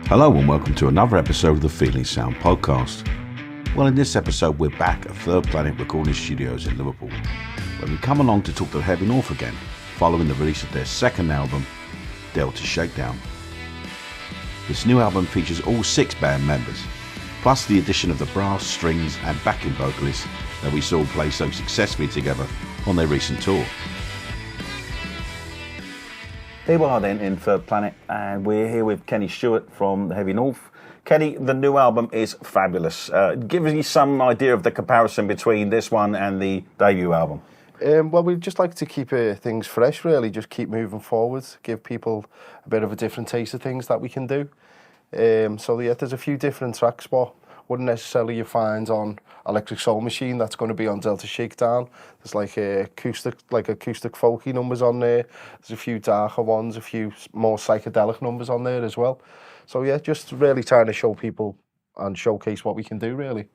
Hello and welcome to another episode of the Feeling Sound podcast. Well, in this episode we're back at Third Planet Recording Studios in Liverpool, where we come along to talk to Heavy North again, following the release of their second album, Delta Shakedown. This new album features all 6 band members, plus the addition of the brass, strings and backing vocalists that we saw play so successfully together on their recent tour. Here we are then in Third Planet, and we're here with Kenny Stewart from the Heavy North. Kenny, the new album is fabulous. Give me some idea of the comparison between this one and the debut album. Well, we'd just like to keep things fresh, really, just keep moving forward, give people a bit of a different taste of things that we can do. So yeah, there's a few different tracks, but wouldn't necessarily you find on Electric Soul Machine. That's going to be on Delta Shakedown. There's like acoustic folky numbers on there. There's a few darker ones, a few more psychedelic numbers on there as well. So yeah, just really trying to show people and showcase what we can do, really.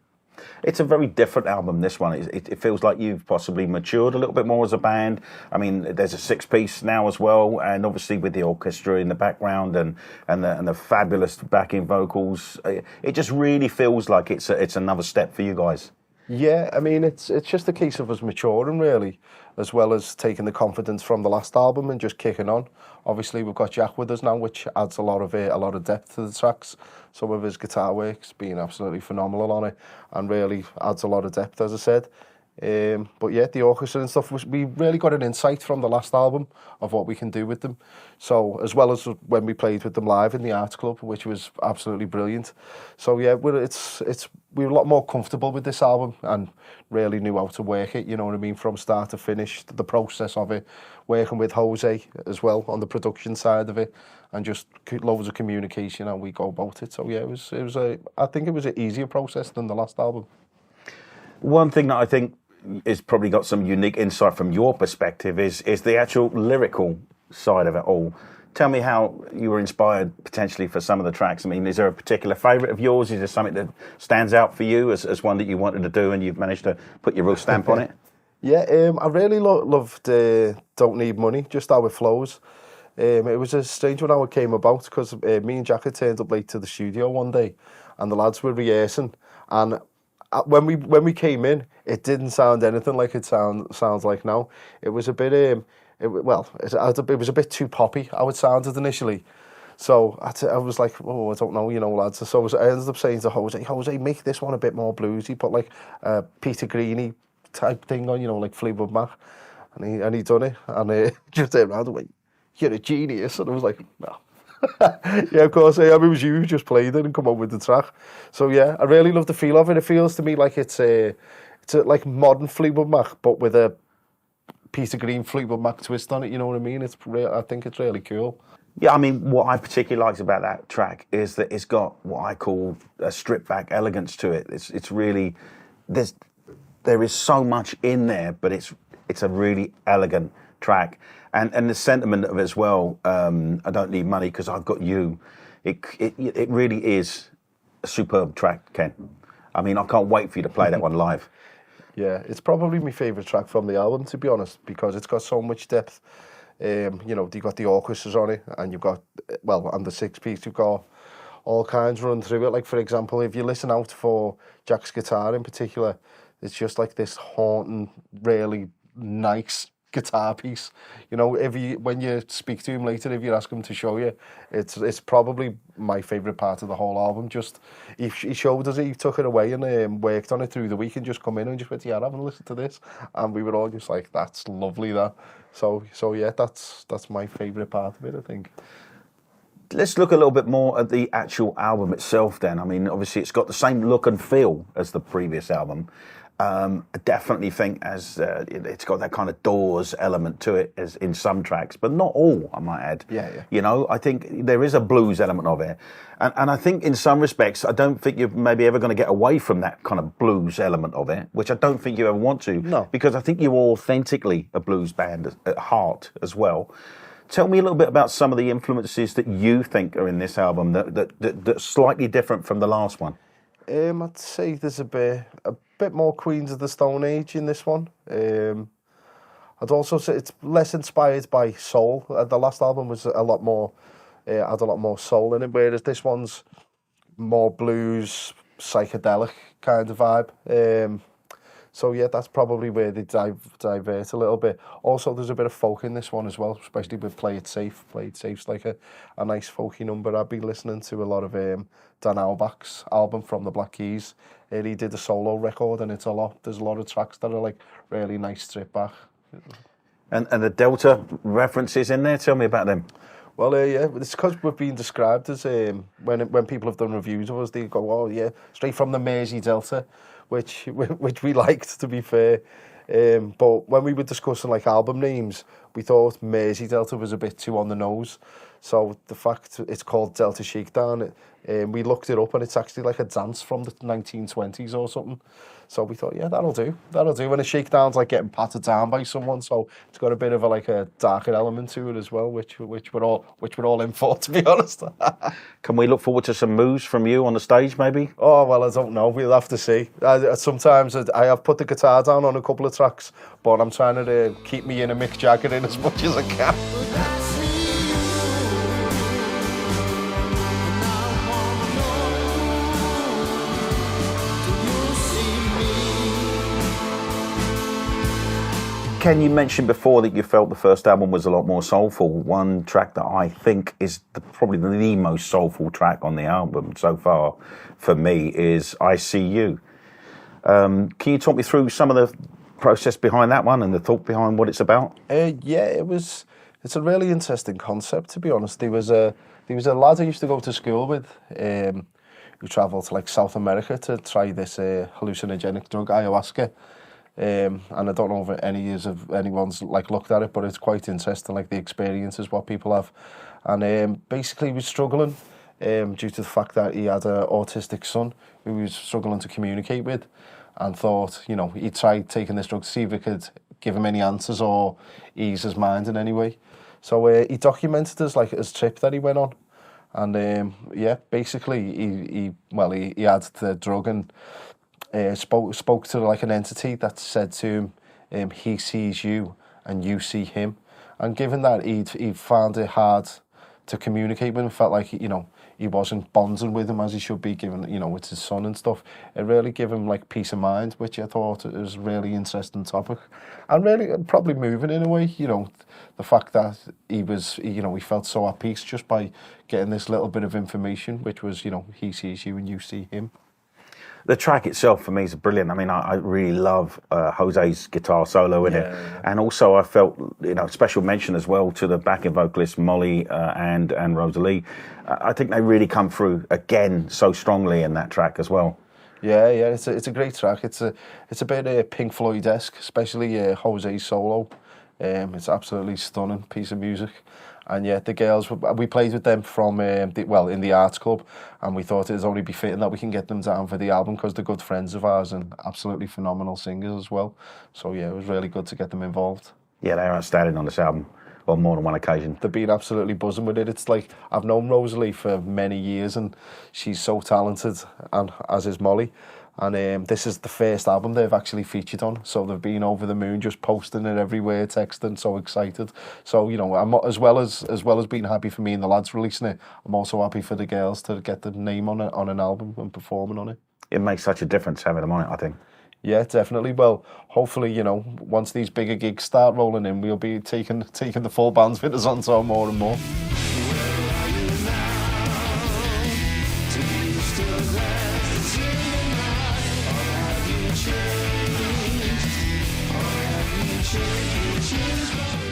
It's a very different album, this one. It feels like you've possibly matured a little bit more as a band. I mean, there's a 6-piece now as well, and obviously with the orchestra in the background and the fabulous backing vocals, it just really feels like it's another step for you guys. Yeah, I mean, it's just a case of us maturing, really, as well as taking the confidence from the last album and just kicking on. Obviously, we've got Jack with us now, which adds a lot of depth to the tracks. Some of his guitar work's been absolutely phenomenal on it, and really adds a lot of depth, as I said. But yeah, the orchestra and stuff, we really got an insight from the last album of what we can do with them. So, as well as when we played with them live in the Arts Club, which was absolutely brilliant. So yeah, we're a lot more comfortable with this album and really knew how to work it, you know what I mean, from start to finish, the process of it, working with Jose as well on the production side of it, and just loads of communication how we go about it. So yeah, I think it was an easier process than the last album. One thing that I think is probably got some unique insight from your perspective is the actual lyrical side of it all. Tell me how you were inspired potentially for some of the tracks. I mean, is there a particular favourite of yours? Is there something that stands out for you as one that you wanted to do and you've managed to put your real stamp on it? Yeah, I really loved Don't Need Money, just how it flows. It was a strange one how it came about, because me and Jack had turned up late to the studio one day and the lads were rehearsing, and when we came in, it didn't sound anything like it sounds like now. It was a bit it was a bit too poppy how it sounded initially. So I was like, oh, I don't know, lads. So I ended up saying to Jose, make this one a bit more bluesy, put like a Peter Greeny type thing on, like Fleetwood Mac, and he done it, and just turned around and went, "You're a genius," and I was like, no. Yeah, of course. It was you who just played it and come up with the track. So yeah, I really love the feel of it. It feels to me like it's a like modern Fleetwood Mac, but with a Peter Green Fleetwood Mac twist on it. You know what I mean? I think it's really cool. Yeah, I mean, what I particularly liked about that track is that it's got what I call a stripped back elegance to it. It's really there is so much in there, but it's a really elegant track. And the sentiment of it as well, I don't need money because I've got you. It really is a superb track, Ken. I mean, I can't wait for you to play that one live. Yeah, it's probably my favourite track from the album, to be honest, because it's got so much depth. You've got the orchestras on it, and you've got, and the 6-piece, you've got all kinds run through it. Like, for example, if you listen out for Jack's guitar in particular, it's just like this haunting, really nice guitar piece. When you speak to him later, if you ask him to show you, it's probably my favourite part of the whole album. Just he showed us it, he took it away and worked on it through the week and just come in and just went, yeah, have a listen to this, and we were all just like, that's lovely, that. So yeah, that's my favourite part of it, I think. Let's look a little bit more at the actual album itself then. I mean, obviously it's got the same look and feel as the previous album. I definitely think it's got that kind of Doors element to it as in some tracks, but not all, I might add. Yeah. I think there is a blues element of it. And I think in some respects, I don't think you're maybe ever going to get away from that kind of blues element of it, which I don't think you ever want to. No. Because I think you're authentically a blues band at heart as well. Tell me a little bit about some of the influences that you think are in this album that's slightly different from the last one. I'd say there's a bit more Queens of the Stone Age in this one. I'd also say it's less inspired by soul. The last album was a lot more had a lot more soul in it, whereas this one's more blues, psychedelic kind of vibe. So yeah, that's probably where they divert a little bit. Also, there's a bit of folk in this one as well, especially with Play It Safe. Play It Safe's like a nice folky number. I've been listening to a lot of Dan Auerbach's album from the Black Keys. He did a solo record, and there's a lot of tracks that are like really nice stripped back. And the Delta references in there, tell me about them. Well, yeah, it's because we've been described as, when people have done reviews of us, they go, oh yeah, straight from the Mersey Delta, which we liked, to be fair. But when we were discussing like album names, we thought Mersey Delta was a bit too on the nose. So the fact it's called Delta Shakedown, we looked it up, and it's actually like a dance from the 1920s or something. So we thought, yeah, that'll do. And a shakedown's like getting patted down by someone, so it's got a bit of a darker element to it as well, which we're all in for, to be honest. Can we look forward to some moves from you on the stage, maybe? Oh well, I don't know. We'll have to see. Sometimes I have put the guitar down on a couple of tracks, but I'm trying to keep me in a Mick Jagger in as much as I can. Ken, you mentioned before that you felt the first album was a lot more soulful. One track that I think is probably the most soulful track on the album so far for me is I See You. Can you talk me through some of the process behind that one and the thought behind what it's about? Yeah, it's a really interesting concept, to be honest. There was a lad I used to go to school with who travelled to like South America to try this hallucinogenic drug, ayahuasca. And I don't know if anyone's like looked at it, but it's quite interesting, like the experiences what people have. And basically he was struggling due to the fact that he had an autistic son who he was struggling to communicate with, and thought, he tried taking this drug to see if it could give him any answers or ease his mind in any way. So he documented his trip that he went on. And basically he had the drug and spoke to like an entity that said to him, he sees you and you see him. And given that he found it hard to communicate with him, felt like he wasn't bonding with him as he should be, given it's his son and stuff. It really gave him like peace of mind, which I thought was a really interesting topic, and really probably moving in a way. The fact that he felt so at peace just by getting this little bit of information, which was he sees you and you see him. The track itself for me is brilliant. I mean, I really love Jose's guitar solo in it, and also I felt special mention as well to the backing vocalists Molly and Rosalie. I think they really come through again so strongly in that track as well. Yeah, it's a great track. It's a bit Pink Floyd-esque, especially Jose's solo. It's absolutely stunning piece of music. And yeah, the girls, we played with them from, in the Arts Club, and we thought it was only be fitting that we can get them down for the album because they're good friends of ours and absolutely phenomenal singers as well. So yeah, it was really good to get them involved. Yeah, they're outstanding on this album on more than one occasion. They've been absolutely buzzing with it. It's like, I've known Rosalie for many years and she's so talented, and as is Molly. And this is the first album they've actually featured on, so they've been over the moon, just posting it everywhere, texting, so excited. So I'm as well as being happy for me and the lads releasing it, I'm also happy for the girls to get the name on an album and performing on it. It makes such a difference having them on it, I think. Yeah, definitely. Well, hopefully, once these bigger gigs start rolling in, we'll be taking the full bands with us on tour more and more.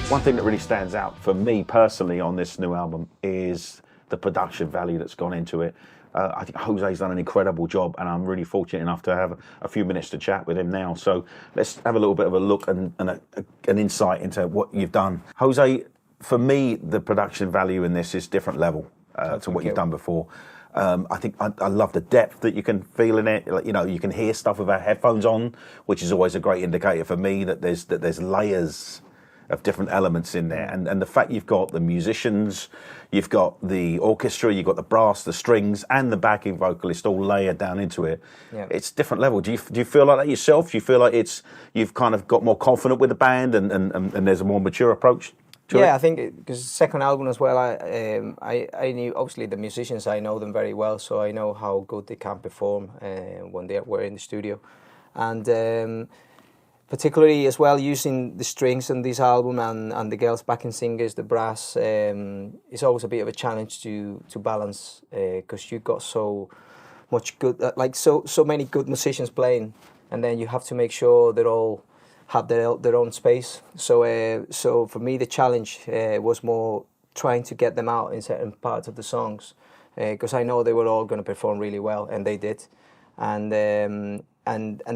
One thing that really stands out for me personally on this new album is the production value that's gone into it. I think Jose's done an incredible job, and I'm really fortunate enough to have a few minutes to chat with him now. So let's have a little bit of a look and an insight into what you've done. Jose, for me, the production value in this is different level to what you've done before. I think I love the depth that you can feel in it. You can hear stuff without headphones on, which is always a great indicator for me that there's layers of different elements in there, and the fact you've got the musicians, you've got the orchestra, you've got the brass, the strings, and the backing vocalist all layered down into it. Yeah. It's different level. Do you feel like that yourself? Do you feel like you've kind of got more confident with the band and there's a more mature approach? Yeah, I think because second album as well, I knew obviously the musicians, I know them very well, so I know how good they can perform when they were in the studio, and particularly as well using the strings on this album and the girls backing singers, the brass, it's always a bit of a challenge to balance because you've got so much good, so many good musicians playing, and then you have to make sure they all have their own space. So for me, the challenge was more trying to get them out in certain parts of the songs, because I know they were all going to perform really well, and they did, and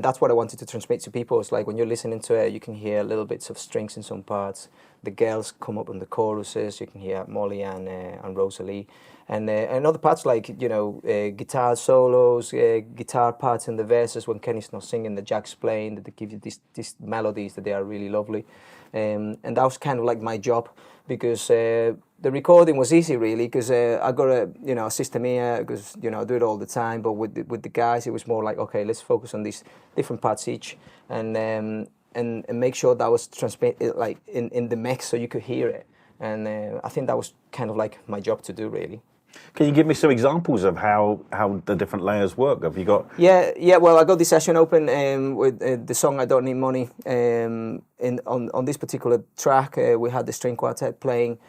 that's what I wanted to transmit to people. It's like when you're listening to it, you can hear little bits of strings in some parts. The girls come up in the choruses. You can hear Molly and Rosalie, and other parts like guitar solos, guitar parts in the verses when Kenny's not singing, the Jack's playing, that they give you these melodies that they are really lovely, and that was kind of like my job, because the recording was easy really, because I got a system here, because I do it all the time. But with the guys, it was more like, okay, let's focus on these different parts each, and make sure that was transmitted like in the mix so you could hear it. And I think that was kind of like my job to do really. Can you give me some examples of how the different layers work? Have you got? Yeah. Well, I got the session open with the song "I Don't Need Money." On this particular track, we had the string quartet playing.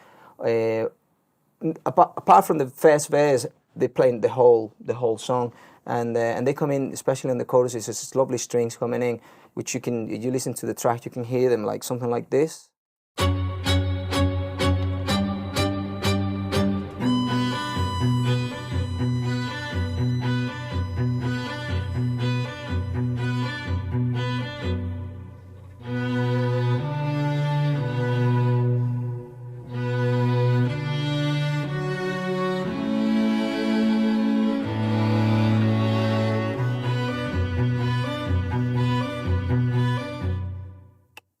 Apart from the first verse, they played the whole song, and they come in, especially in the choruses. It's lovely strings coming in, which you listen to the track, you can hear them like something like this.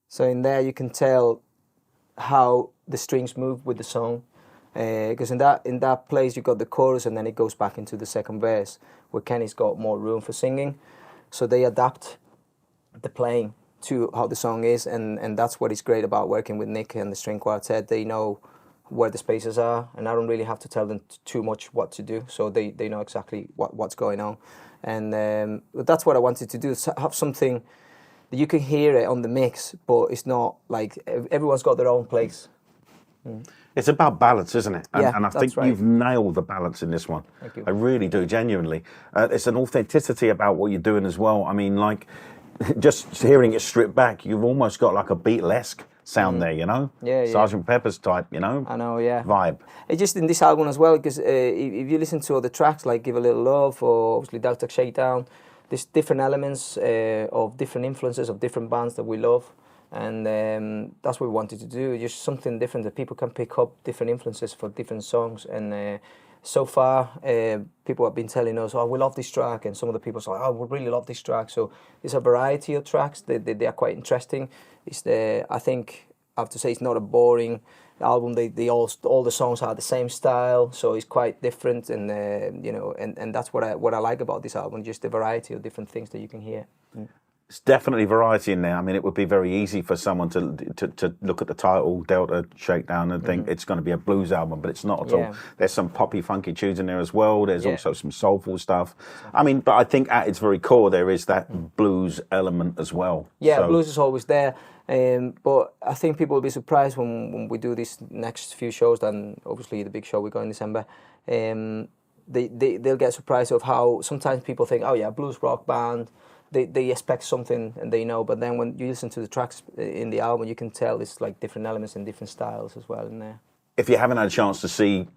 So in there you can tell how the strings move with the song, because in that place you got the chorus and then it goes back into the second verse where Kenny's got more room for singing. So they adapt the playing to how the song is, and that's what is great about working with Nick and the string quartet. They know where the spaces are, and I don't really have to tell them too much what to do, so they know exactly what's going on. And that's what I wanted to do, have something you can hear it on the mix, but it's not like everyone's got their own place. It's about balance, isn't it? And I think right. you've nailed the balance in this one. Thank you. I really do, genuinely. It's an authenticity about what you're doing as well. I mean, like, just hearing it stripped back, you've almost got like a Beatlesque sound there, Yeah. Sgt. Pepper's type, I know, yeah. Vibe. It's just in this album as well, because if you listen to other tracks like Give a Little Love or obviously Delta Shakedown, there's different elements of different influences of different bands that we love, and that's what we wanted to do, just something different that people can pick up different influences for different songs. And so far, people have been telling us, oh, we love this track, and some of the people say, oh, we really love this track. So there's a variety of tracks. They are quite interesting. I think I have to say it's not a boring album. All the songs are the same style, so it's quite different, and and that's what I like about this album, just the variety of different things that you can hear. It's definitely variety in there. I mean, it would be very easy for someone to look at the title Delta Shakedown and think it's going to be a blues album, but it's not at all. There's some poppy, funky tunes in there as well. There's also some soulful stuff. I mean, but I think at its very core there is that blues element as well. Yeah, so blues is always there. But I think people will be surprised when we do these next few shows, and obviously the big show we go in December. They'll get surprised of how sometimes people think, oh yeah, blues rock band. They expect something and they know, but then when you listen to the tracks in the album, you can tell it's like different elements and different styles as well in there. If you haven't had a chance to see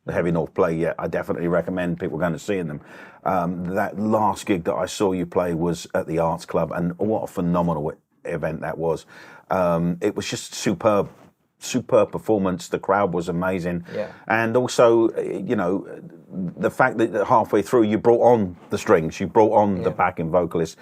the Heavy North play yet, I definitely recommend people going to seeing them. That last gig that I saw you play was at the Arts Club, and what a phenomenal event that was. It was just superb performance. The crowd was amazing. Yeah. And also, the fact that halfway through you brought on the strings, you brought on the backing vocalists,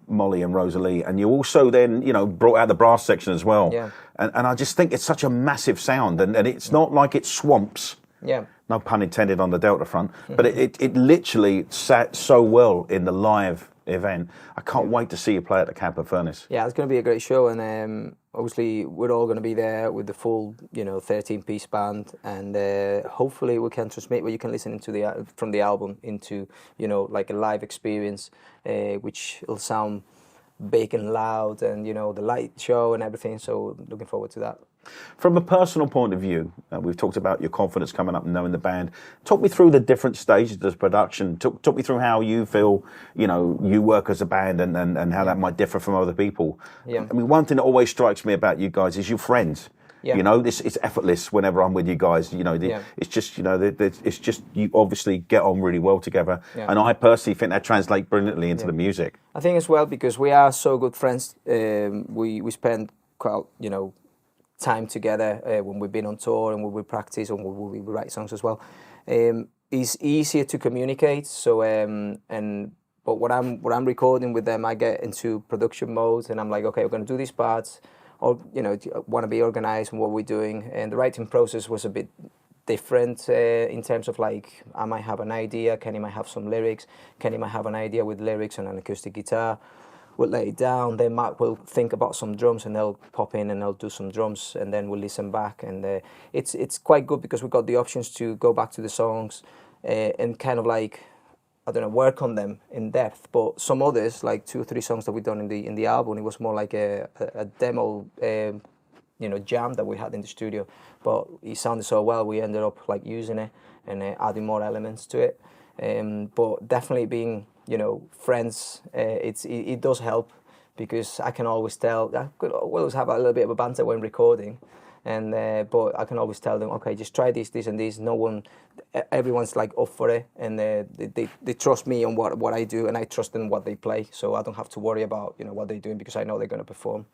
Molly and Rosalie, and you also then, brought out the brass section as well. Yeah. And I just think it's such a massive sound, and it's not like it swamps. Yeah. No pun intended on the Delta front, but it literally sat so well in the live event. I can't wait to see you play at the Camper Furnace. Yeah, it's going to be a great show, and obviously we're all going to be there with the full, 13-piece band, and hopefully we can transmit what you can listen into from the album into, like a live experience, which will sound big and loud, and the light show and everything. So looking forward to that. From a personal point of view, we've talked about your confidence coming up and knowing the band. Talk me through the different stages of production. Talk me through how you feel, you work as a band and how that might differ from other people. Yeah. I mean, one thing that always strikes me about you guys is you're friends. Yeah. It's effortless whenever I'm with you guys. It's just, it's just you obviously get on really well together. Yeah. And I personally think that translates brilliantly into the music. I think as well, because we are so good friends, we spend quite, time together when we've been on tour and when we practice and when we write songs as well. It's easier to communicate. So but when I'm recording with them, I get into production mode and I'm like, okay, we're going to do these parts, or want to be organized in what we're doing. And the writing process was a bit different in terms of like, I might have an idea, Kenny might have some lyrics, Kenny might have an idea with lyrics and an acoustic guitar. We'll lay it down, then Mark will think about some drums and they'll pop in and they'll do some drums, and then we'll listen back. And it's quite good because we've got the options to go back to the songs and kind of like, work on them in depth. But some others, like 2 or 3 songs that we've done in the album, it was more like a demo, jam that we had in the studio. But it sounded so well, we ended up like using it and adding more elements to it. But definitely being friends, it does help, because I can always tell. I could always have a little bit of a banter when recording, and but I can always tell them, okay, just try this, and this. Everyone's like up for it, and they trust me on what I do, and I trust in what they play, so I don't have to worry about what they're doing, because I know they're going to perform.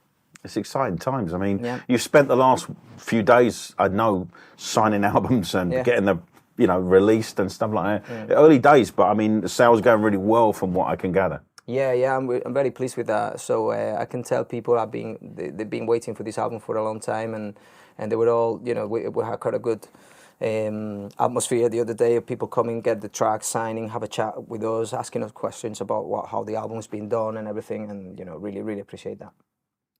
It's exciting times. I mean, you've spent the last few days, I know, signing albums and getting the released and stuff like that. Yeah. Early days, but I mean, the sales are going really well from what I can gather. Yeah, I'm very pleased with that. So I can tell people they've been waiting for this album for a long time, and they were all, we had quite a good atmosphere the other day of people coming, get the track, signing, have a chat with us, asking us questions about how the album's been done and everything, and really, really appreciate that.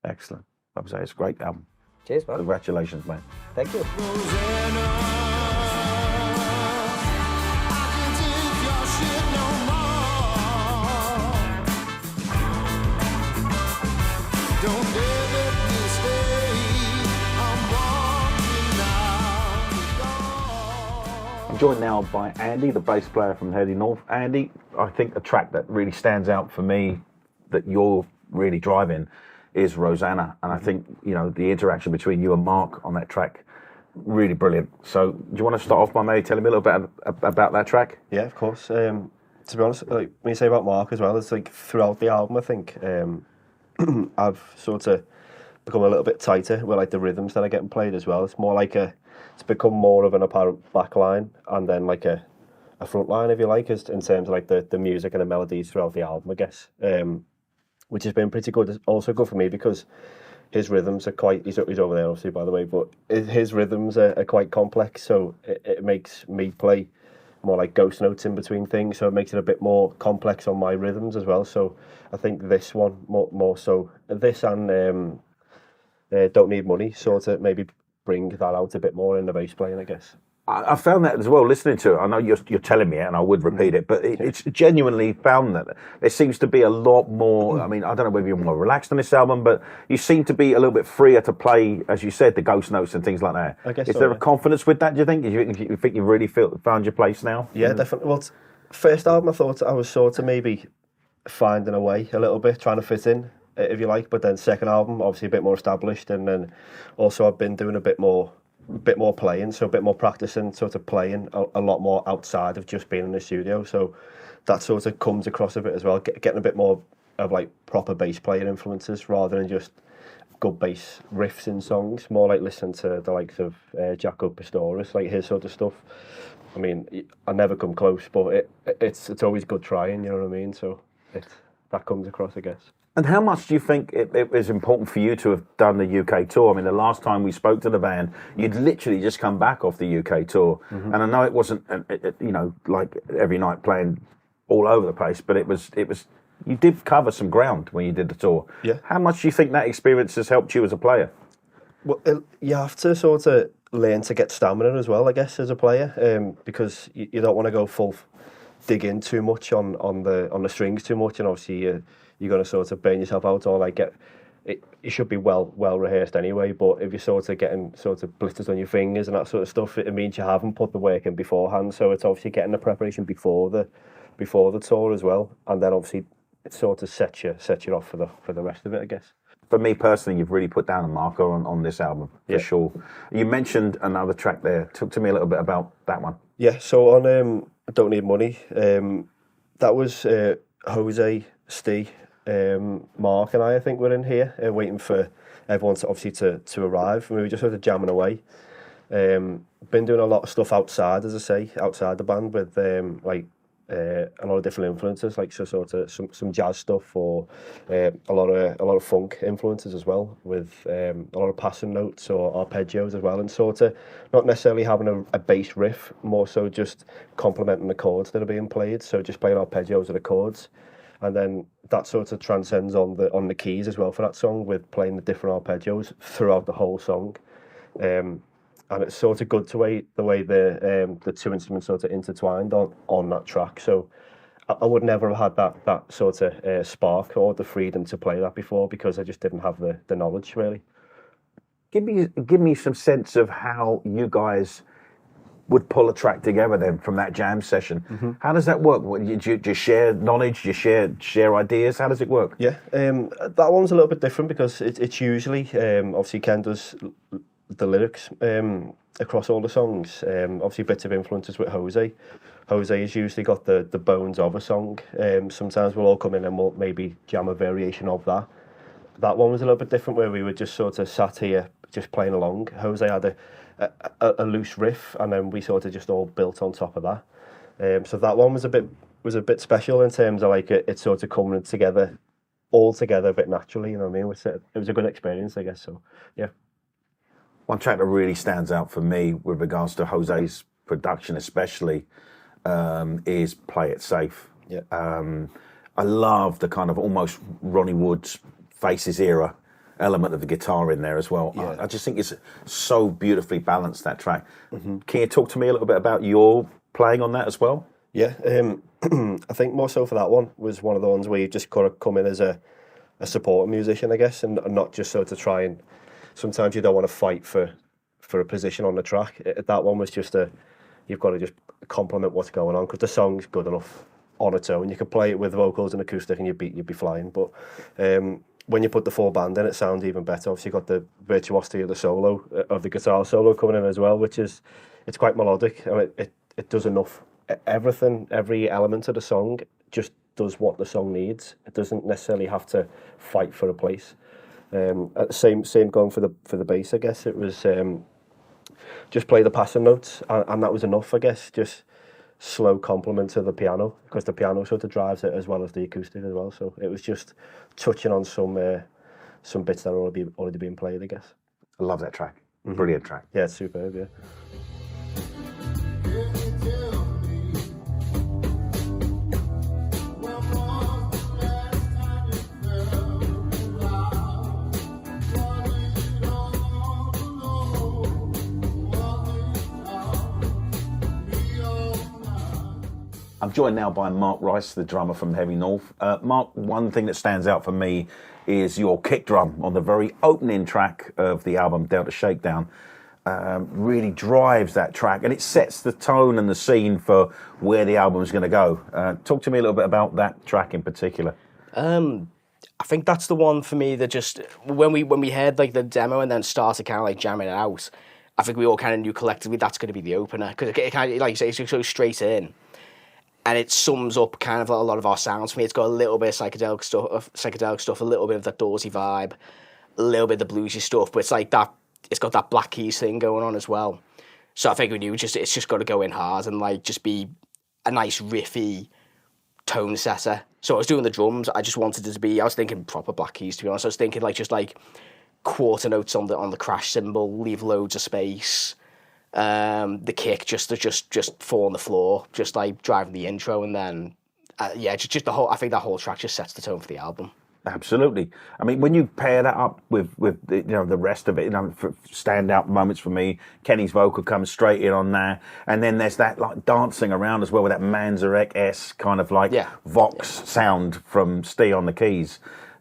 Excellent. I would say it's a great album. Cheers, man. Congratulations, mate. Thank you. I'm joined now by Andy, the bass player from Heading North. Andy, I think a track that really stands out for me that you're really driving is Rosanna. And I think, the interaction between you and Mark on that track, really brilliant. So do you want to start off by maybe telling me a little bit about that track? Yeah, of course. To be honest, like when you say about Mark as well, it's like throughout the album, I think I've sort of become a little bit tighter with like the rhythms that are getting played as well. It's more like it's become more of an apparent back line and then like a front line, if you like, in terms of like the music and the melodies throughout the album, I guess. Which has been pretty good. It's also good for me because his rhythms are quite, he's over there obviously, by the way, but his rhythms are quite complex, so it makes me play more like ghost notes in between things, so it makes it a bit more complex on my rhythms as well. So I think this one, more so, this and Don't Need Money sort of maybe bring that out a bit more in the bass playing, I guess. I found that as well, listening to it. I know you're telling me it, and I would repeat it, but it's genuinely found that there seems to be a lot more. I mean, I don't know whether you're more relaxed on this album, but you seem to be a little bit freer to play, as you said, the ghost notes and things like that. I guess Is there a confidence with that, do you think? You think you really found your place now? Yeah, definitely. Well, first album, I thought I was sort of maybe finding a way a little bit, trying to fit in, if you like, but then second album, obviously a bit more established, and then also I've been doing a bit more playing, so a bit more practicing, sort of playing a lot more outside of just being in the studio, so that sort of comes across a bit as well, getting a bit more of like proper bass playing influences rather than just good bass riffs in songs, more like listening to the likes of Jaco Pastorius, like his sort of stuff. I mean, I never come close, but it's always good trying, you know what I mean, so that comes across, I guess. And how much do you think it was important for you to have done the UK tour? I mean, the last time we spoke to the band, you'd literally just come back off the UK tour. Mm-hmm. And I know it wasn't, like every night playing all over the place, but it was You did cover some ground when you did the tour. Yeah. How much do you think that experience has helped you as a player? Well, you have to sort of learn to get stamina as well, I guess, as a player, because you don't want to go full dig in too much on the strings too much, and obviously you're going to sort of burn yourself out or like get it. You should be well rehearsed anyway, but if you're sort of getting sort of blisters on your fingers and that sort of stuff, it means you haven't put the work in beforehand. So it's obviously getting the preparation before the tour as well, and then obviously it sort of sets you off for the rest of it, I guess. For me personally, you've really put down a marker on this album, for sure. You mentioned another track there. Talk to me a little bit about that one. Yeah, so on Don't Need Money, that was Jose, Steve, Mark and I think were in here waiting for everyone to arrive. And we were just sort of jamming away. Been doing a lot of stuff outside, as I say, outside the band with a lot of different influences, like so sort of some jazz stuff or a lot of funk influences as well, with a lot of passing notes or arpeggios as well, and sort of not necessarily having a bass riff, more so just complementing the chords that are being played. So just playing arpeggios of the chords, and then that sort of transcends on the keys as well for that song, with playing the different arpeggios throughout the whole song. And it's sort of good the way the two instruments sort of intertwined on that track. So I would never have had that sort of spark or the freedom to play that before, because I just didn't have the knowledge really. Give me some sense of how you guys would pull a track together then from that jam session. Mm-hmm. How does that work? Do you share knowledge? Do you share ideas? How does it work? Yeah, that one's a little bit different because it's usually obviously Ken does the lyrics across all the songs. Obviously bits of influences with Jose. Jose has usually got the bones of a song. Sometimes we'll all come in and we'll maybe jam a variation of that. That one was a little bit different, where we were just sort of sat here just playing along. Jose had a loose riff, and then we sort of just all built on top of that. So that one was a bit special in terms of like it sort of coming together all together a bit naturally, you know what I mean? It was a good experience, I guess. So yeah. One track that really stands out for me with regards to Jose's production especially is Play It Safe. Yeah. I love the kind of almost Ronnie Wood's Faces era element of the guitar in there as well. Yeah. I just think it's so beautifully balanced, that track. Mm-hmm. Can you talk to me a little bit about your playing on that as well? Yeah, I think more so for that one was one of the ones where you just kind of come in as a supporting musician, I guess, and not just so to try and... Sometimes you don't want to fight for a position on the track. That one was just you've got to just complement what's going on, because the song's good enough on its own. You can play it with vocals and acoustic and you'd be flying. But when you put the full band in, it sounds even better. Obviously, you've got the virtuosity of the solo, of the guitar solo coming in as well, which is, it's quite melodic, and it does enough. Everything, every element of the song just does what the song needs. It doesn't necessarily have to fight for a place. Same going for the bass, I guess. It was just play the passing notes, and that was enough, I guess. Just slow complement to the piano, because the piano sort of drives it as well as the acoustic as well. So it was just touching on some bits that are already being played, I guess. I love that track. Mm-hmm. Brilliant track. Yeah, it's superb, yeah. I'm joined now by Mark Reeson, the drummer from Heavy North. Mark, one thing that stands out for me is your kick drum on the very opening track of the album, Delta Shakedown. Really drives that track, and it sets the tone and the scene for where the album is going to go. Talk to me a little bit about that track in particular. I think that's the one for me that just, when we heard like the demo and then started kind of like jamming it out, I think we all kind of knew collectively that's going to be the opener, because it kind of, like you say, it just goes straight in. And it sums up kind of a lot of our sounds for me. It's got a little bit of psychedelic stuff, a little bit of that Dawsey vibe, a little bit of the bluesy stuff, but it's like that. It's got that Black Keys thing going on as well. So I think we knew it's just got to go in hard and like just be a nice riffy tone setter. So I was doing the drums. I just wanted it to be. I was thinking proper Black Keys, to be honest. I was thinking like just like quarter notes on the crash cymbal, leave loads of space. The kick just fall on the floor, just like driving the intro, and then just the whole. I think that whole track just sets the tone for the album. Absolutely. I mean, when you pair that up with the, the rest of it, for standout moments for me, Kenny's vocal comes straight in on that, and then there's that like dancing around as well with that Manzarek-esque kind of like Vox sound from Steve on the keys.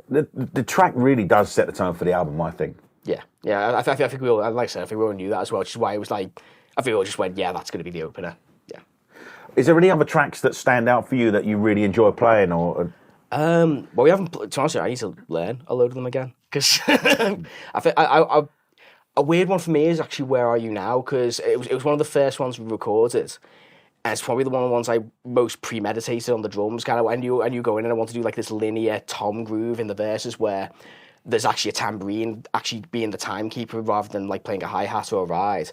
The track really does set the tone for the album, I think. Yeah. I think we all, like I said, I think we all knew that as well, which is why it was like, I think we all just went, yeah, that's going to be the opener. Yeah. Is there any other tracks that stand out for you that you really enjoy playing, or? Well, we haven't. To be honest, I need to learn a load of them again because I think a weird one for me is actually "Where Are You Now" because it was one of the first ones we recorded, and it's probably one of the ones I most premeditated on the drums. Kind of, and you go in and I want to do like this linear tom groove in the verses where there's actually a tambourine actually being the timekeeper rather than like playing a hi-hat or a ride.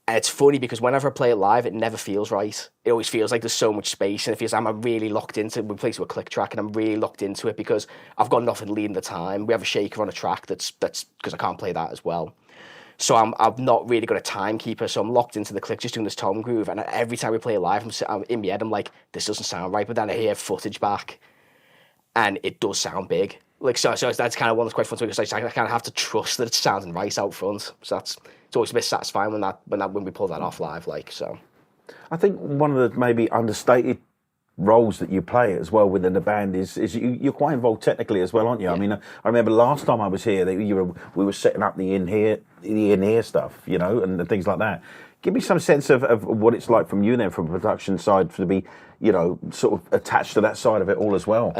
And it's funny because whenever I play it live, it never feels right. It always feels like there's so much space, and it feels I'm really locked into it. We play to a click track, and I'm really locked into it because I've got nothing leading the time. We have a shaker on a track that's because I can't play that as well. So I'm not really got a timekeeper, so I'm locked into the click, just doing this tom groove. And every time we play it live, I'm in my head, I'm like, this doesn't sound right. But then I hear footage back, and it does sound big. Like so that's kind of one that's quite fun to me because I kind of have to trust that it's sounding right out front. So it's always a bit satisfying when we pull that off live. Like so, I think one of the maybe understated roles that you play as well within the band is you're quite involved technically as well, aren't you? Yeah. I mean, I remember last time I was here that we were setting up the in here stuff, and things like that. Give me some sense of what it's like from you then, from a production side, to be, sort of attached to that side of it all as well.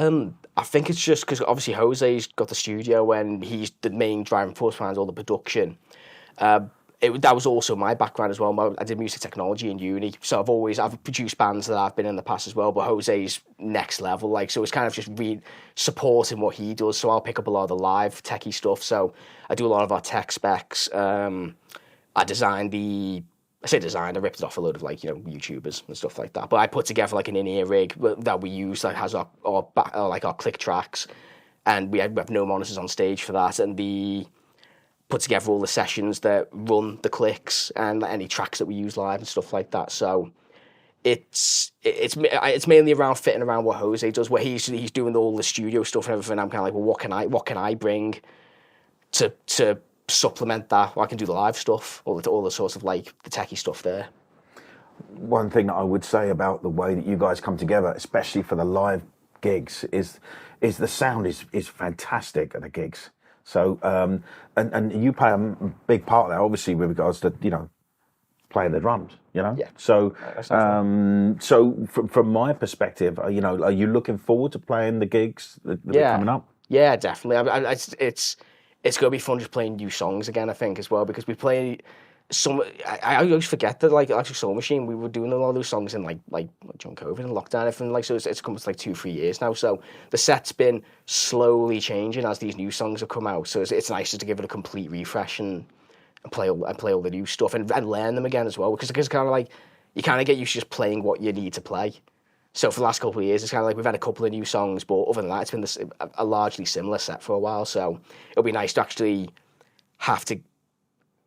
I think it's just because obviously Jose's got the studio and he's the main driving force behind all the production. That was also my background as well. I did music technology in uni, so I've produced bands that I've been in the past as well. But Jose's next level, so it's kind of just supporting what he does. So I'll pick up a lot of the live techie stuff. So I do a lot of our tech specs. I ripped it off a load of YouTubers and stuff like that. But I put together like an in-ear rig that we use that has our click tracks, and we have no monitors on stage for that, and put together all the sessions that run the clicks and any tracks that we use live and stuff like that. So it's mainly around fitting around what Jose does, where he's doing all the studio stuff and everything. I'm kind of like, well, what can I bring to supplement that? Well, I can do the live stuff, all the sorts of the techie stuff there. One thing that I would say about the way that you guys come together, especially for the live gigs, is the sound is fantastic at the gigs. So and you play a big part of that, obviously, with regards to playing the drums. Yeah. So so from my perspective, are you looking forward to playing the gigs that are coming up? Yeah, definitely. It's going to be fun just playing new songs again, I think, as well, because we play some. I always forget that, Electric Soul Machine, we were doing all those songs in like during COVID and lockdown, everything. So it's come to 2-3 years now. So the set's been slowly changing as these new songs have come out. So it's nice just to give it a complete refresh and play all the new stuff and learn them again as well. Because kind of you kind of get used to just playing what you need to play. So for the last couple of years, it's kind of we've had a couple of new songs, but other than that, it's been a largely similar set for a while. So it'll be nice to actually have to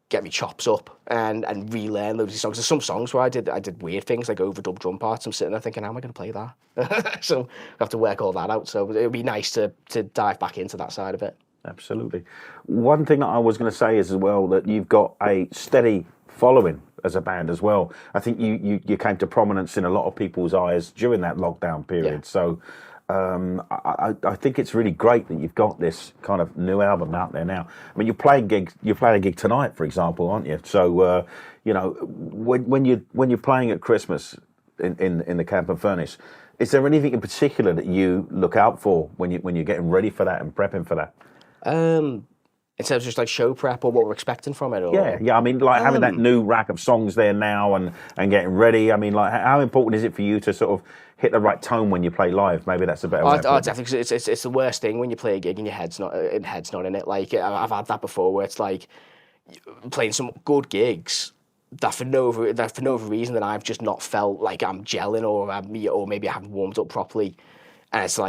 get me chops up and relearn loads of songs. There's some songs where I did weird things like overdub drum parts. I'm sitting there thinking, how am I going to play that? So I have to work all that out. So it'll be nice to dive back into that side of it. Absolutely. One thing that I was going to say is as well that you've got a steady following as a band as well. I think you came to prominence in a lot of people's eyes during that lockdown period. Yeah. So I think it's really great that you've got this kind of new album out there now. I mean, you're playing a gig tonight, for example, aren't you? So when you're playing at Christmas in the Camp and Furnace, is there anything in particular that you look out for when you're getting ready for that and prepping for that? In terms of just show prep or what we're expecting from it? Or? Yeah. I mean, having that new rack of songs there now and getting ready. I mean, how important is it for you to sort of hit the right tone when you play live? Maybe that's a better way. Definitely. It's the worst thing when you play a gig and your head's not in it. I've had that before, where it's playing some good gigs that for no other reason than I've just not felt like I'm gelling or maybe I haven't warmed up properly, and it's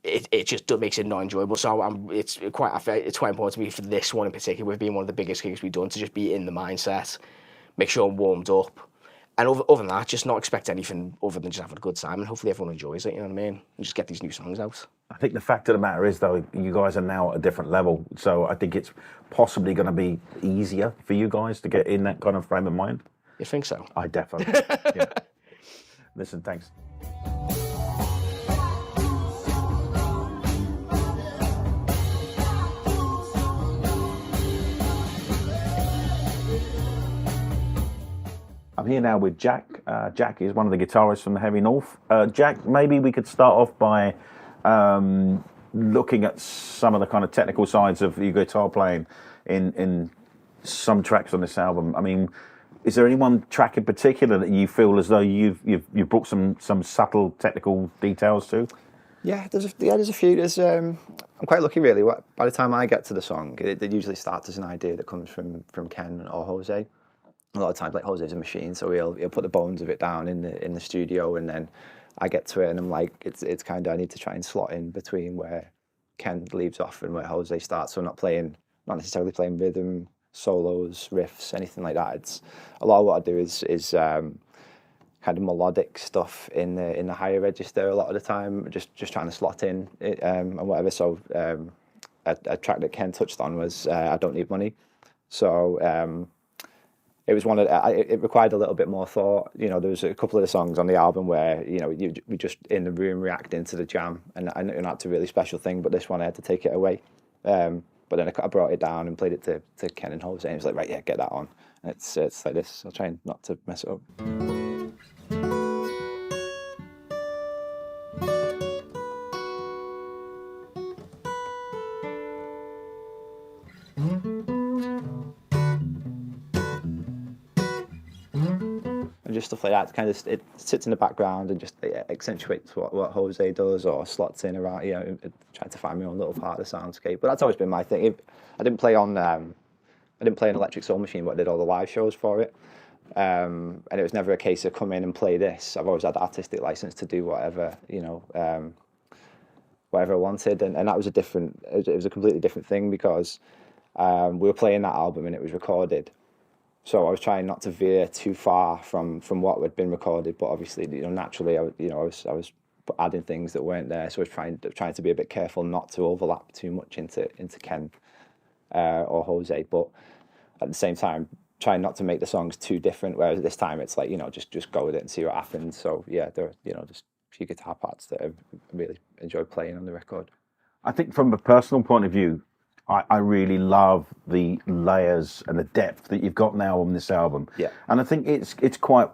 it just makes it not enjoyable. So it's quite important to me for this one in particular, with being one of the biggest gigs we've done, to just be in the mindset, make sure I'm warmed up, And other than that, just not expect anything other than just having a good time, and hopefully everyone enjoys it, you know what I mean? And just get these new songs out. I think the fact of the matter is, though, you guys are now at a different level, so I think it's possibly going to be easier for you guys to get in that kind of frame of mind. You think so? I definitely. Yeah. Listen, thanks. I'm here now with Jack. Jack is one of the guitarists from the Heavy North. Jack, maybe we could start off by looking at some of the kind of technical sides of your guitar playing in some tracks on this album. I mean, is there any one track in particular that you feel as though you've brought some subtle technical details to? Yeah, there's a few. I'm quite lucky, really. By the time I get to the song, it usually starts as an idea that comes from Ken or Jose. A lot of times, like, Jose's a machine, so he'll put the bones of it down in the studio, and then I get to it, and I'm like, it's kind of, I need to try and slot in between where Ken leaves off and where Jose starts. So I'm not necessarily playing rhythm, solos, riffs, anything like that. It's a lot of what I do is kind of melodic stuff in the higher register a lot of the time, just trying to slot in it, and whatever. So a track that Ken touched on was I Don't Need Money. So it was it required a little bit more thought. You know, there was a couple of the songs on the album where, you know, we just in the room reacting to the jam, and that's a really special thing. But this one I had to take it away. But then I brought it down and played it to Ken and Jose, and it was like, right, yeah, get that on. And it's like this. I'll try not to mess it up. And just stuff like that, kind of, it sits in the background and just accentuates what Jose does, or slots in around, you know, trying to find my own little part of the soundscape. But that's always been my thing. I didn't play an Electric Soul Machine, but I did all the live shows for it. And it was never a case of come in and play this. I've always had the artistic license to do whatever, you know, whatever I wanted. And that was it was a completely different thing, because we were playing that album and it was recorded. So I was trying not to veer too far from what had been recorded, but obviously, you know, naturally, I was adding things that weren't there. So I was trying to be a bit careful not to overlap too much into Ken or Jose, but at the same time, trying not to make the songs too different. Whereas this time, it's like, you know, just go with it and see what happens. So yeah, there are, you know, just a few guitar parts that I really enjoyed playing on the record. I think from a personal point of view, I really love the layers and the depth that you've got now on this album. Yeah. And I think it's quite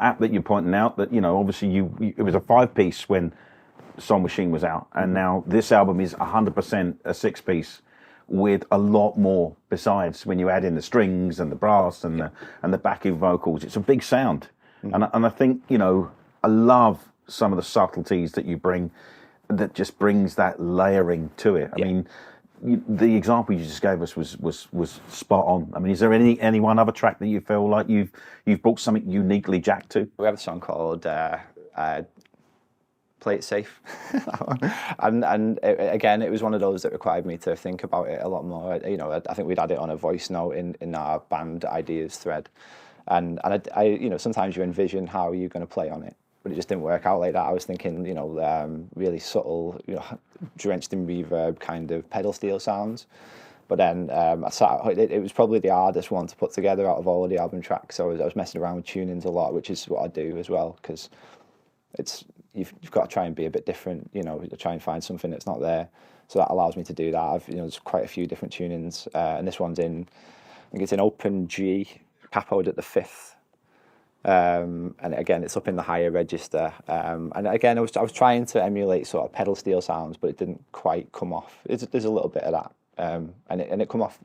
apt that you're pointing out that, you know, obviously it was a 5-piece when Soul Machine was out, and now this album is 100% a 6-piece with a lot more besides, when you add in the strings and the brass and the backing vocals. It's a big sound. Mm. And I think, you know, I love some of the subtleties that you bring that just brings that layering to it. I mean, the example you just gave us was spot on. I mean, is there any one other track that you feel like you've brought something uniquely Jack to? We have a song called Play It Safe. and again, it was one of those that required me to think about it a lot more. You know, I think we'd had it on a voice note in our band ideas thread, and I you know, sometimes you envision how you're going to play on it, but it just didn't work out like that. I was thinking, you know, really subtle, you know, drenched in reverb kind of pedal steel sounds. But then it was probably the hardest one to put together out of all of the album tracks. So I was messing around with tunings a lot, which is what I do as well, because you've got to try and be a bit different, you know, try and find something that's not there. So that allows me to do that. There's quite a few different tunings, and this one's I think it's in open G, capoed at the 5th. And again, it's up in the higher register. And again, I was trying to emulate sort of pedal steel sounds, but it didn't quite come off. There's a little bit of that, and it come off.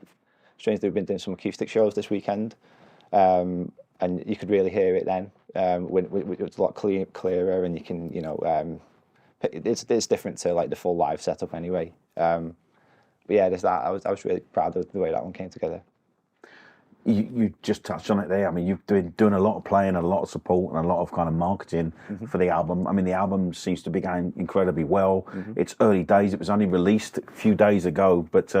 Strangely, we've been doing some acoustic shows this weekend, and you could really hear it then. When it's a lot clearer, and you can, you know, it's different to like the full live setup anyway. But yeah, there's that. I was really proud of the way that one came together. You just touched on it there. I mean, you've been doing a lot of playing and a lot of support and a lot of kind of marketing for the album. I mean, the album seems to be going incredibly well. It's early days. It was only released a few days ago, but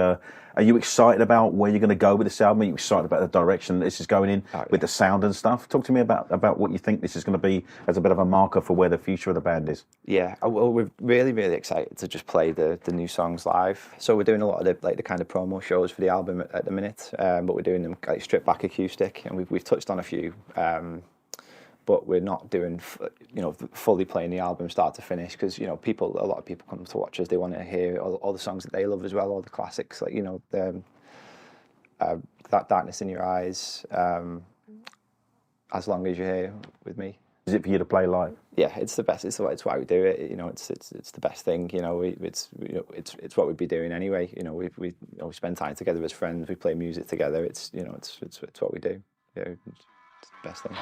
Are you excited about where you're going to go with this album? Are you excited about the direction this is going in with the sound and stuff? Talk to me about what you think this is going to be as a bit of a marker for where the future of the band is. Yeah, well, we're really, really excited to just play the new songs live. So we're doing a lot of the kind of promo shows for the album at the minute, but we're doing them like stripped back acoustic, and we've touched on a few. But we're not doing, fully playing the album start to finish, because a lot of people come to watch us. They want to hear all the songs that they love as well, all the classics, like that Darkness in Your Eyes, As Long As You're Here With Me. Is it for you to play live? Yeah, it's the best. It's why we do it. It's the best thing. It's what we'd be doing anyway. We spend time together as friends. We play music together. It's what we do. It's the best thing.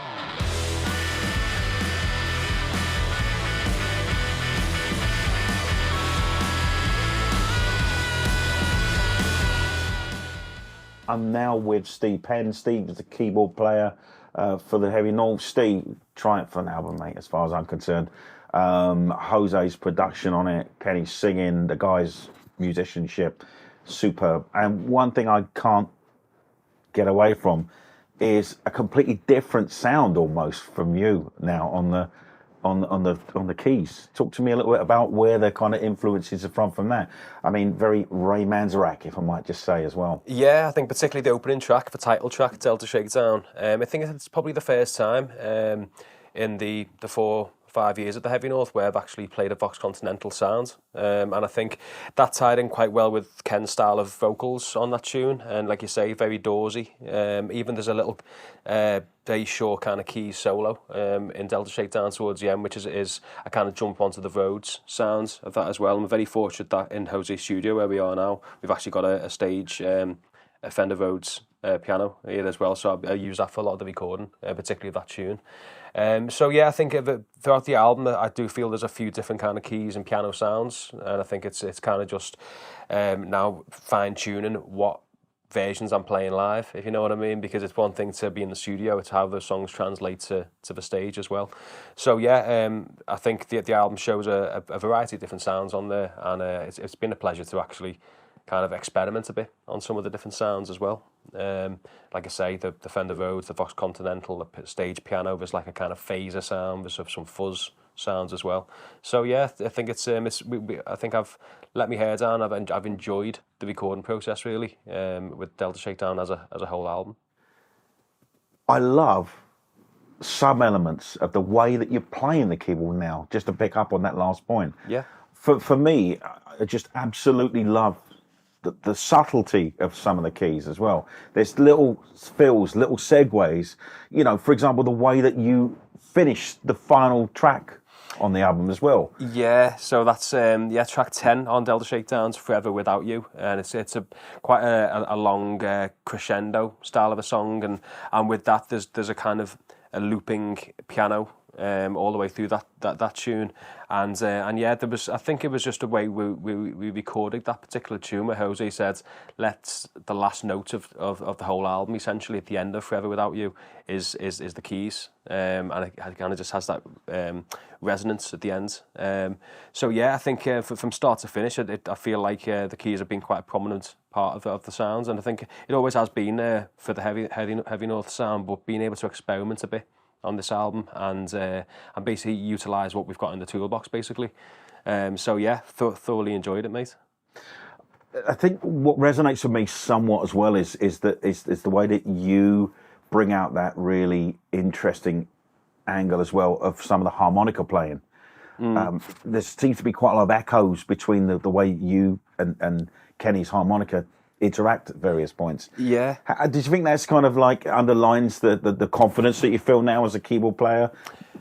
I'm now with Steve Penn. Steve is the keyboard player for the Heavy North. Steve, triumphant album, mate, as far as I'm concerned. Jose's production on it, Kenny's singing, the guy's musicianship, superb. And one thing I can't get away from is a completely different sound almost from you now on the keys. Talk to me a little bit about where the kind of influences are from that. I mean, very Ray Manzarek, if I might just say as well. Yeah, I think particularly the opening track, the title track, Delta Shakedown. I think it's probably the first time in the 4-5 years at the Heavy North where I've actually played a Vox Continental sound. And I think that tied in quite well with Ken's style of vocals on that tune. And like you say, very Doorsy. Even there's a little very short kind of keys solo in Delta Shakedown towards the end, which is a kind of jump onto the Rhodes sounds of that as well. I'm very fortunate that in Jose's studio where we are now, we've actually got a stage, a Fender Rhodes piano here as well. So I use that for a lot of the recording, particularly that tune. So yeah, I think throughout the album, I do feel there's a few different kind of keys and piano sounds, and I think it's kind of just now fine tuning what versions I'm playing live, if you know what I mean, because it's one thing to be in the studio, it's how those songs translate to the stage as well. So yeah, I think the album shows a variety of different sounds on there, and it's been a pleasure to actually kind of experiment a bit on some of the different sounds as well. Like I say, the Fender Rhodes, the Vox Continental, the stage piano, there's like a kind of phaser sound, there's some fuzz sounds as well. So yeah, I think I think I've let my hair down. I've enjoyed the recording process really with Delta Shakedown as a whole album. I love some elements of the way that you're playing the keyboard now. Just to pick up on that last point. Yeah. For me, I just absolutely love the subtlety of some of the keys as well. There's little fills, little segues. For example, the way that you finish the final track on the album as well. Yeah, so that's track 10 on Delta Shakedown's Forever Without You, and it's quite a long crescendo style of a song, and with that there's a kind of a looping piano all the way through that tune, and yeah, I think it was just the way we recorded that particular tune where Jose said, let's the last note of the whole album essentially at the end of Forever Without You is the keys, and it kind of just has that resonance at the end. So yeah, I think from start to finish, I feel like the keys have been quite a prominent part of the sounds, and I think it always has been for the heavy North sound, but being able to experiment a bit on this album and basically utilise what we've got in the toolbox, basically. So yeah, thoroughly enjoyed it, mate. I think what resonates with me somewhat as well is the way that you bring out that really interesting angle as well of some of the harmonica playing. There seems to be quite a lot of echoes between the way you and Kenny's harmonica interact at various points. Yeah. Did you think that's kind of like underlines the confidence that you feel now as a keyboard player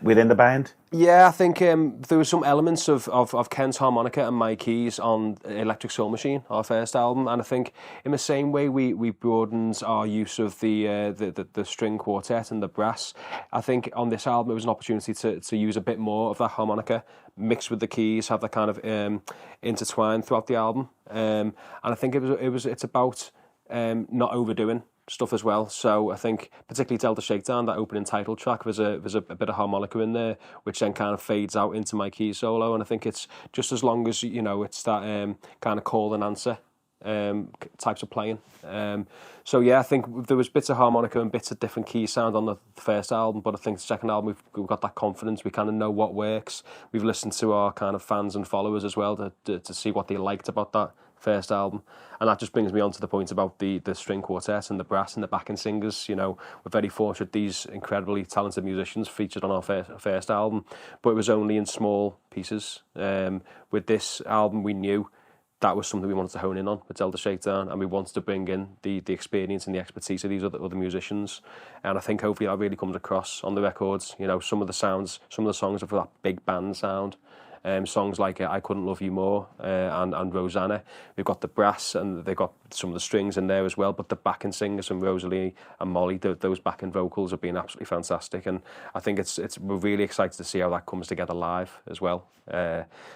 within the band? Yeah, I think there were some elements of Ken's harmonica and my keys on Electric Soul Machine, our first album, and I think in the same way we broadened our use of the string quartet and the brass. I think on this album it was an opportunity to use a bit more of that harmonica mixed with the keys, have that kind of intertwined throughout the album, and I think it's about not overdoing stuff as well. So I think particularly Delta Shakedown, that opening title track, there's a bit of harmonica in there which then kind of fades out into my key solo, and I think it's just as long as it's that kind of call and answer types of playing. So yeah, I think there was bits of harmonica and bits of different key sound on the first album, but I think the second album we've got that confidence. We kind of know what works. We've listened to our kind of fans and followers as well to see what they liked about that first album, and that just brings me on to the point about the string quartet and the brass and the backing singers. You know, we're very fortunate these incredibly talented musicians featured on our first album, but it was only in small pieces. With this album, we knew that was something we wanted to hone in on with Delta Shakedown, and we wanted to bring in the experience and the expertise of these other musicians, and I think hopefully that really comes across on the records. You know, some of the songs have that big band sound. Songs like I Couldn't Love You More and Rosanna. We've got the brass and they've got some of the strings in there as well, but the backing singers from Rosalie and Molly, those backing vocals have been absolutely fantastic, and I think we're really excited to see how that comes together live as well.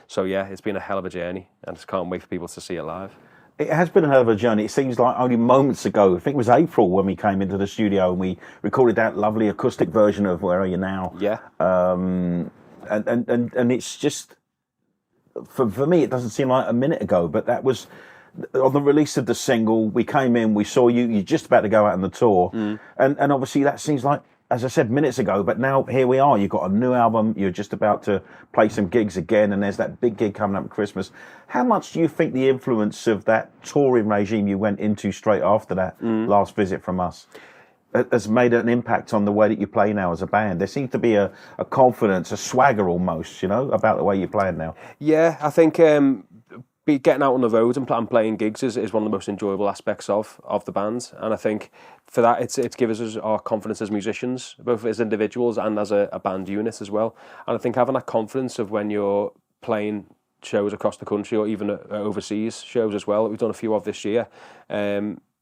So yeah, it's been a hell of a journey, and I just can't wait for people to see it live. It has been a hell of a journey. It seems like only moments ago, I think it was April when we came into the studio and we recorded that lovely acoustic version of Where Are You Now? Yeah. And it's just, for me, it doesn't seem like a minute ago, but that was on the release of the single. We came in, we saw you're just about to go out on the tour, and obviously that seems like, as I said, minutes ago, but now here we are. You've got a new album, you're just about to play some gigs again, and there's that big gig coming up at Christmas. How much do you think the influence of that touring regime you went into straight after that last visit from us has made an impact on the way that you play now as a band? There seems to be a confidence, a swagger almost, you know, about the way you're playing now. Yeah, I think getting out on the road and playing gigs is one of the most enjoyable aspects of the band, and I think for that it's given us our confidence as musicians, both as individuals and as a band unit as well. And I think having that confidence of when you're playing shows across the country or even overseas shows as well that we've done a few of this year,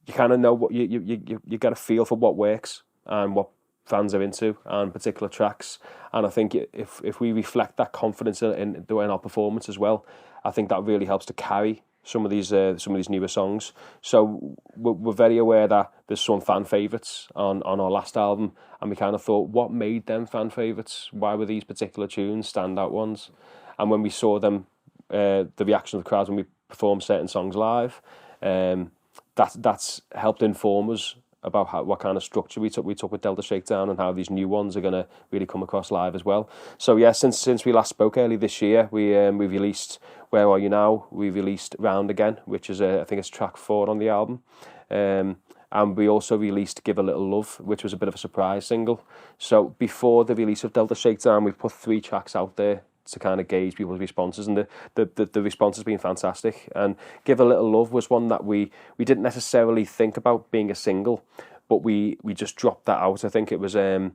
you kind of know what you get a feel for what works and what fans are into and particular tracks. And I think if we reflect that confidence in our performance as well, I think that really helps to carry some of these newer songs. So we're very aware that there's some fan favourites on our last album, and we kind of thought, what made them fan favourites? Why were these particular tunes standout ones? And when we saw them, the reaction of the crowd when we performed certain songs live, that's helped inform us about what kind of structure we took with Delta Shakedown and how these new ones are going to really come across live as well. So yeah, since we last spoke early this year, we released Where Are You Now? We released Round Again, which is I think it's track 4 on the album, and we also released Give a Little Love, which was a bit of a surprise single. So before the release of Delta Shakedown, we put 3 tracks out there to kind of gauge people's responses, and the response has been fantastic. And Give a Little Love was one that we didn't necessarily think about being a single, but we just dropped that out. I think it was in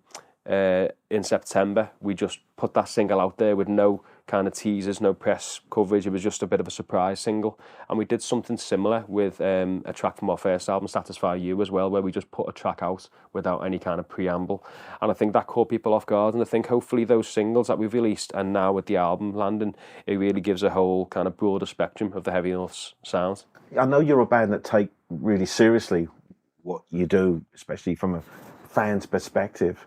September. We just put that single out there with no kind of teasers, no press coverage. It was just a bit of a surprise single. And we did something similar with a track from our first album, Satisfy You, as well, where we just put a track out without any kind of preamble. And I think that caught people off guard. And I think hopefully those singles that we've released and now with the album landing, it really gives a whole kind of broader spectrum of the Heavy North's sound. I know you're a band that take really seriously what you do, especially from a fan's perspective.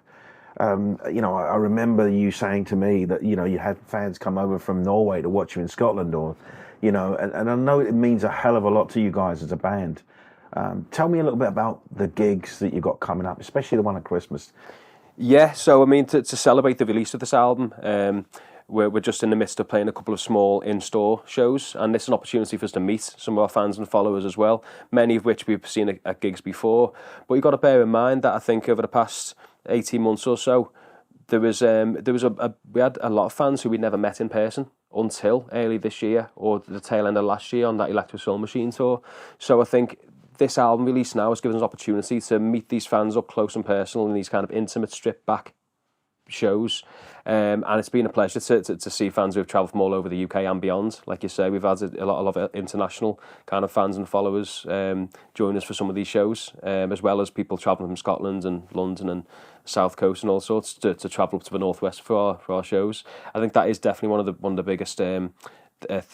You know, I remember you saying to me that, you know, you had fans come over from Norway to watch you in Scotland, or, you know, and I know it means a hell of a lot to you guys as a band. Tell me a little bit about the gigs that you've got coming up, especially the one at Christmas. Yeah, so I mean, to celebrate the release of this album, we're just in the midst of playing a couple of small in-store shows, and this is an opportunity for us to meet some of our fans and followers as well, many of which we've seen at gigs before. But you've got to bear in mind that I think over the past 18 months or so, we had a lot of fans who we'd never met in person until early this year or the tail end of last year on that Electric Soul Machine tour. So I think this album release now has given us an opportunity to meet these fans up close and personal in these kind of intimate, stripped back shows, and it's been a pleasure to see fans who have travelled from all over the UK and beyond. Like you say, we've had a lot of international kind of fans and followers join us for some of these shows, as well as people travelling from Scotland and London and South Coast and all sorts to travel up to the Northwest for our shows. I think that is definitely one of the biggest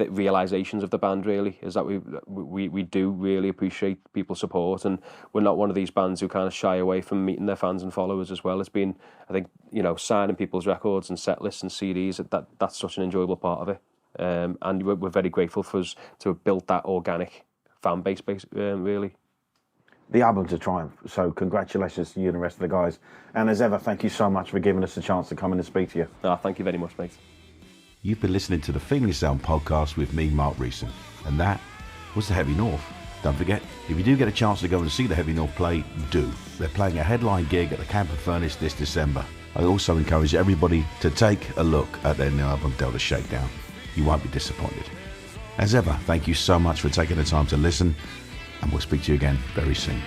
realizations of the band, really, is that we do really appreciate people's support, and we're not one of these bands who kind of shy away from meeting their fans and followers as well. It's been, I think, you know, signing people's records and set lists and CDs, that's such an enjoyable part of it, and we're very grateful for us to have built that organic fan base, really. The album's a triumph, so congratulations to you and the rest of the guys. And as ever, thank you so much for giving us a chance to come in and speak to you. Thank you very much, mate. You've been listening to the Feeling Sound podcast with me, Mark Reeson, and that was the Heavy North. Don't forget, if you do get a chance to go and see the Heavy North play, do. They're playing a headline gig at the Camp and Furnace this December. I also encourage everybody to take a look at their new album, Delta Shakedown. You won't be disappointed. As ever, thank you so much for taking the time to listen, and we'll speak to you again very soon.